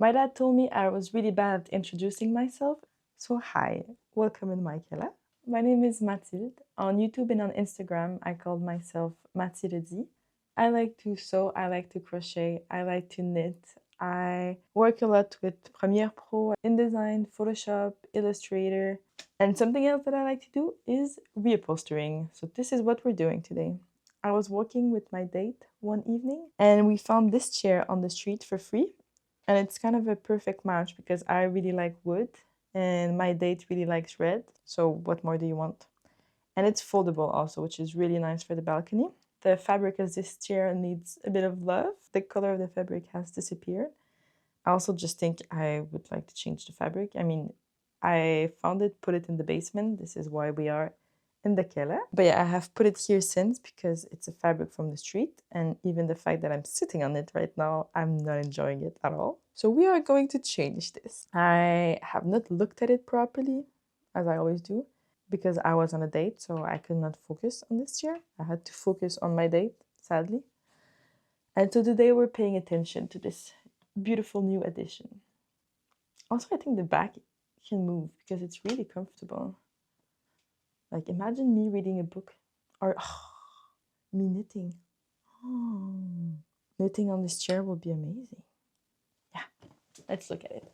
My dad told me I was really bad at introducing myself. So hi, welcome in Michaela. My name is Mathilde. On YouTube and on Instagram, I called myself Mathilde. I like to sew, I like to crochet, I like to knit. I work a lot with Premiere Pro, InDesign, Photoshop, Illustrator. And something else that I like to do is reupholstering. So this is what we're doing today. I was walking with my date one evening and we found this chair on the street for free. And it's kind of a perfect match because I really like wood and my date really likes red. So what more do you want? And it's foldable also, which is really nice for the balcony. The fabric of this chair needs a bit of love. The color of the fabric has disappeared. I also just think I would like to change the fabric. I mean, I found it, put it in the basement. This is why we are in the keller. But yeah, I have put it here since because it's a fabric from the street. And even the fact that I'm sitting on it right now, I'm not enjoying it at all. So we are going to change this. I have not looked at it properly, as I always do, because I was on a date, so I could not focus on this chair. I had to focus on my date, sadly. And so today we're paying attention to this beautiful new addition. Also, I think the back can move because it's really comfortable. Like, imagine me reading a book or me knitting. Knitting on this chair will be amazing. Yeah, let's look at it.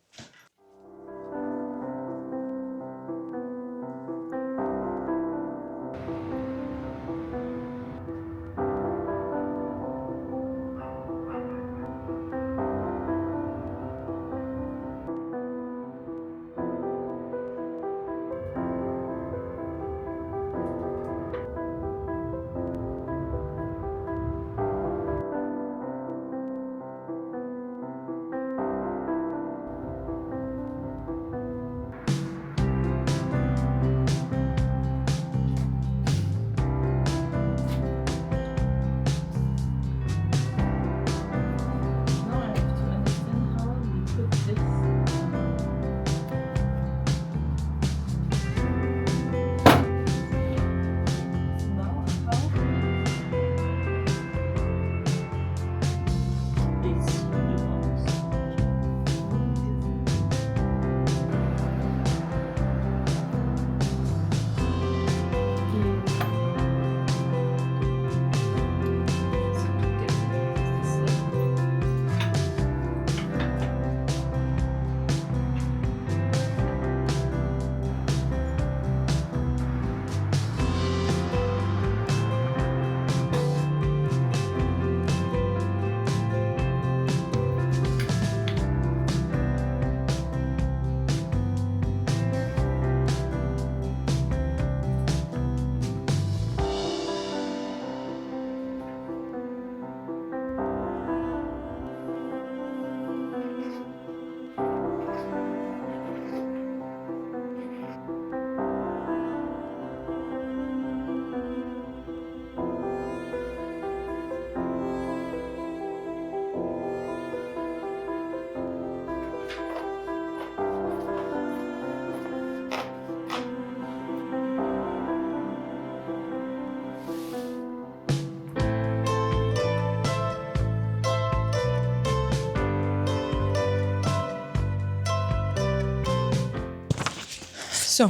So,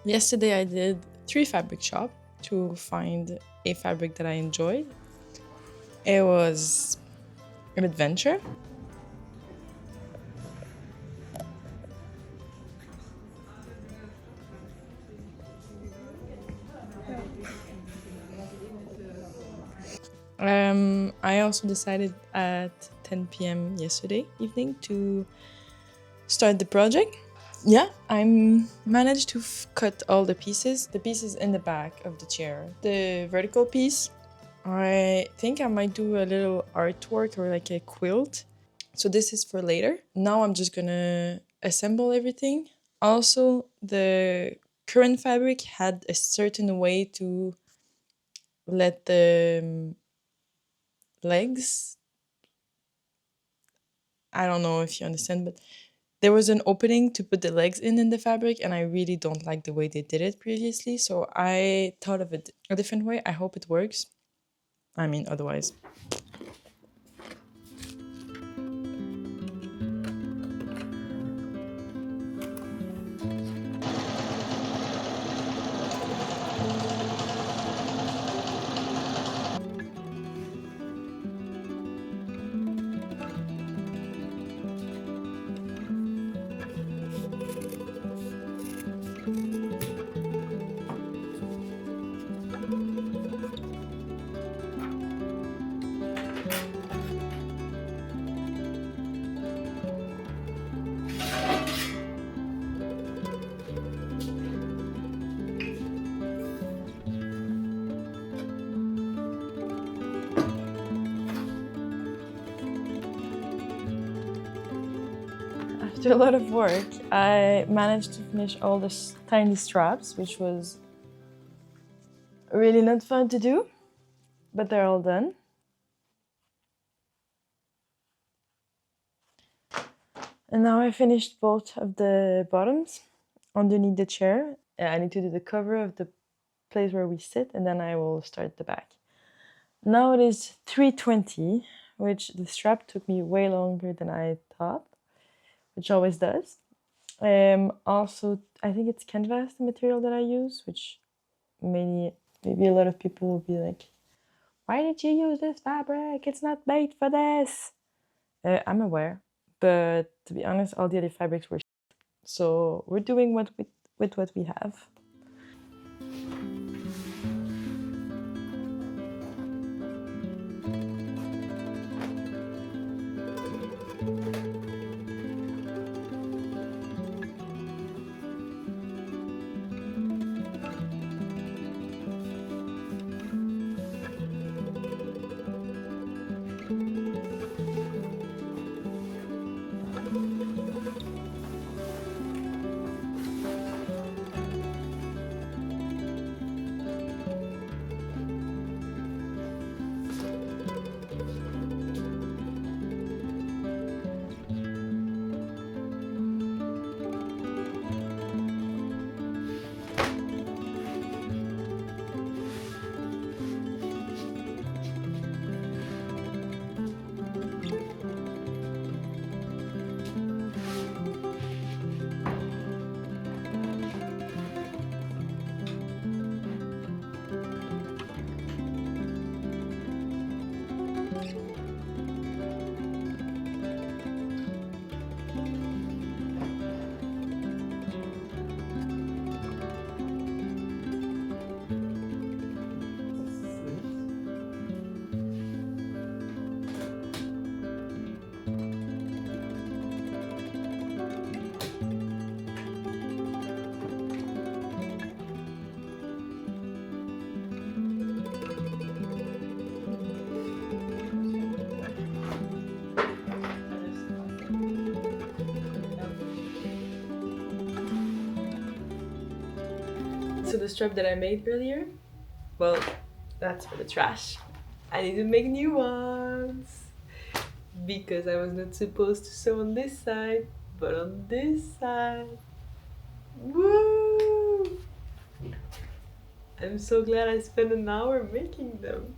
yesterday I did 3 fabric shop to find a fabric that I enjoyed. It was an adventure. I also decided at 10 p.m. yesterday evening to start the project. Yeah, I managed to cut all the pieces in the back of the chair. The vertical piece, I think I might do a little artwork or like a quilt. So this is for later. Now I'm just gonna assemble everything. Also, the current fabric had a certain way to let the legs, I don't know if you understand, but there was an opening to put the legs in the fabric, and I really don't like the way they did it previously, so I thought of it a different way. I hope it works. I mean, otherwise. After a lot of work, I managed to finish all the tiny straps, which was really not fun to do, but they're all done. And now I finished both of the bottoms underneath the chair. I need to do the cover of the place where we sit, and then I will start the back. Now it is 3:20, which the strap took me way longer than I thought, which always does. Also, I think it's canvas, the material that I use, which maybe a lot of people will be like, why did you use this fabric? It's not made for this. I'm aware, but to be honest, all the other fabrics were so we're doing with what we have. So the strap that I made earlier, well, that's for the trash. I need to make new ones because I was not supposed to sew on this side, but on this side. Woo! I'm so glad I spent an hour making them.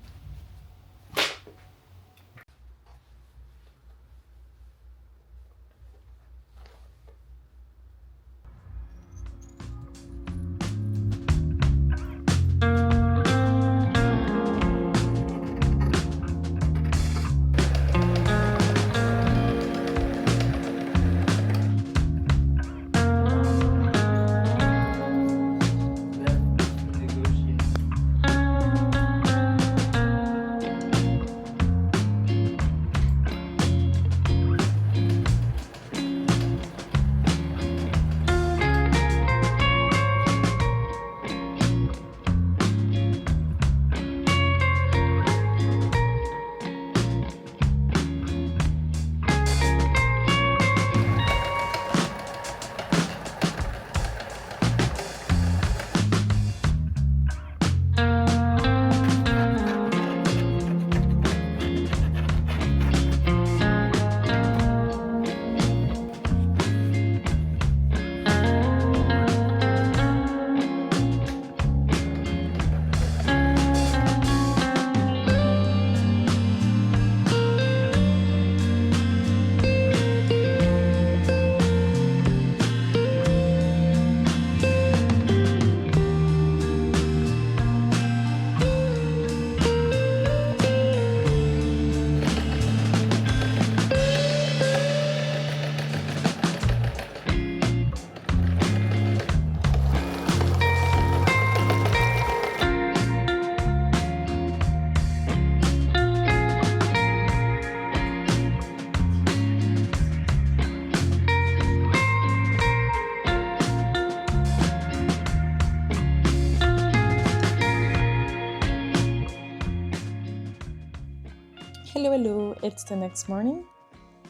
Hello, it's the next morning.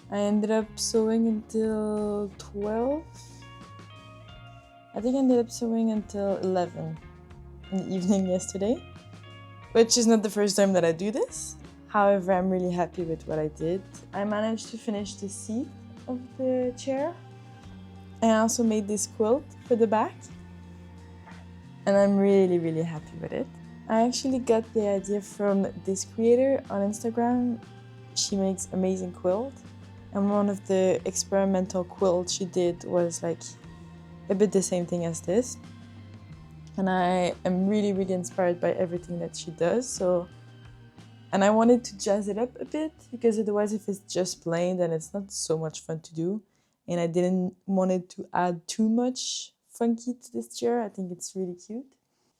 I ended up sewing until 12. I think I ended up sewing until 11 in the evening yesterday, which is not the first time that I do this. However, I'm really happy with what I did. I managed to finish the seat of the chair. I also made this quilt for the back, and I'm really happy with it. I actually got the idea from this creator on Instagram. She makes amazing quilt, and one of the experimental quilts she did was like a bit the same thing as this. And I am really inspired by everything that she does. And I wanted to jazz it up a bit, because otherwise if it's just plain, then it's not so much fun to do. And I didn't want it to add too much funky to this chair. I think it's really cute.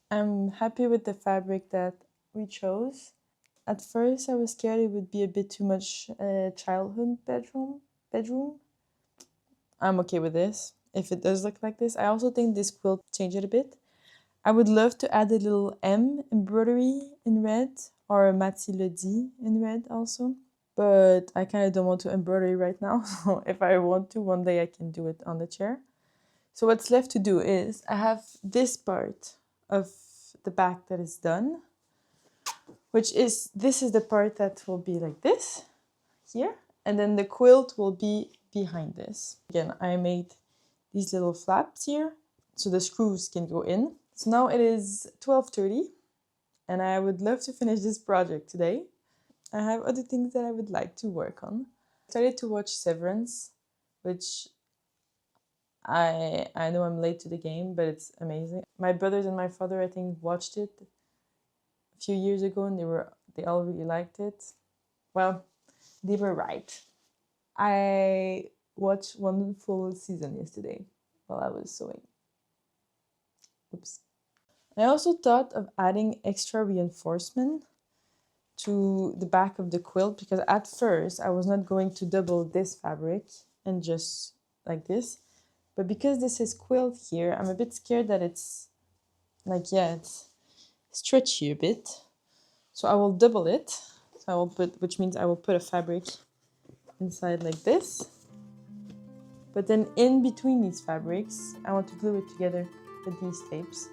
I'm happy with the fabric that we chose. At first I was scared it would be a bit too much childhood bedroom. I'm okay with this, if it does look like this. I also think this quilt changed it a bit. I would love to add a little M embroidery in red, or a Mathilde in red also. But I kind of don't want to embroidery right now, so if I want to, one day I can do it on the chair. So what's left to do is, I have this part of the back that is done, this is the part that will be like this, here, and then the quilt will be behind this. Again, I made these little flaps here, so the screws can go in. So now it is 12:30, and I would love to finish this project today. I have other things that I would like to work on. I started to watch Severance, which I know I'm late to the game, but it's amazing. My brothers and my father, I think, watched it a few years ago, and they all really liked it. Well, they were right. I watched one full season yesterday while I was sewing. Oops. I also thought of adding extra reinforcement to the back of the quilt, because at first I was not going to double this fabric and just like this. But because this is quilt here, I'm a bit scared that it's like, it's stretchy a bit. So I will double it. So I will which means I will put a fabric inside like this. But then in between these fabrics, I want to glue it together with these tapes.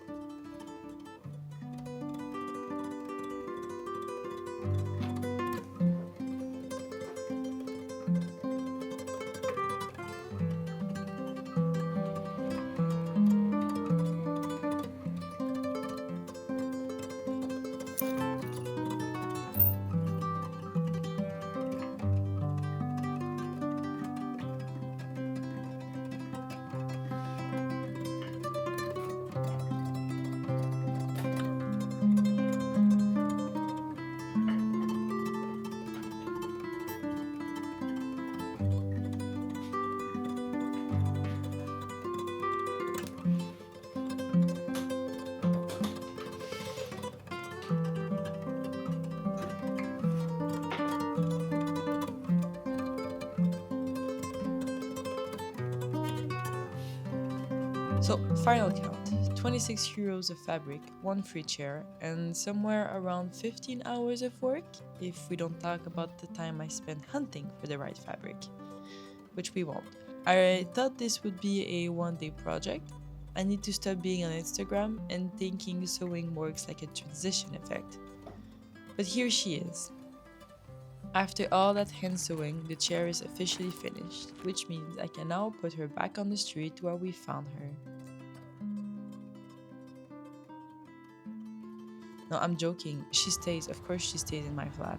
So, final count, 26 euros of fabric, 1 free chair, and somewhere around 15 hours of work, if we don't talk about the time I spent hunting for the right fabric, which we won't. I thought this would be a one-day project. I need to stop being on Instagram and thinking sewing works like a transition effect. But here she is. After all that hand sewing, the chair is officially finished, which means I can now put her back on the street where we found her. No, I'm joking. She stays. Of course she stays in my flat.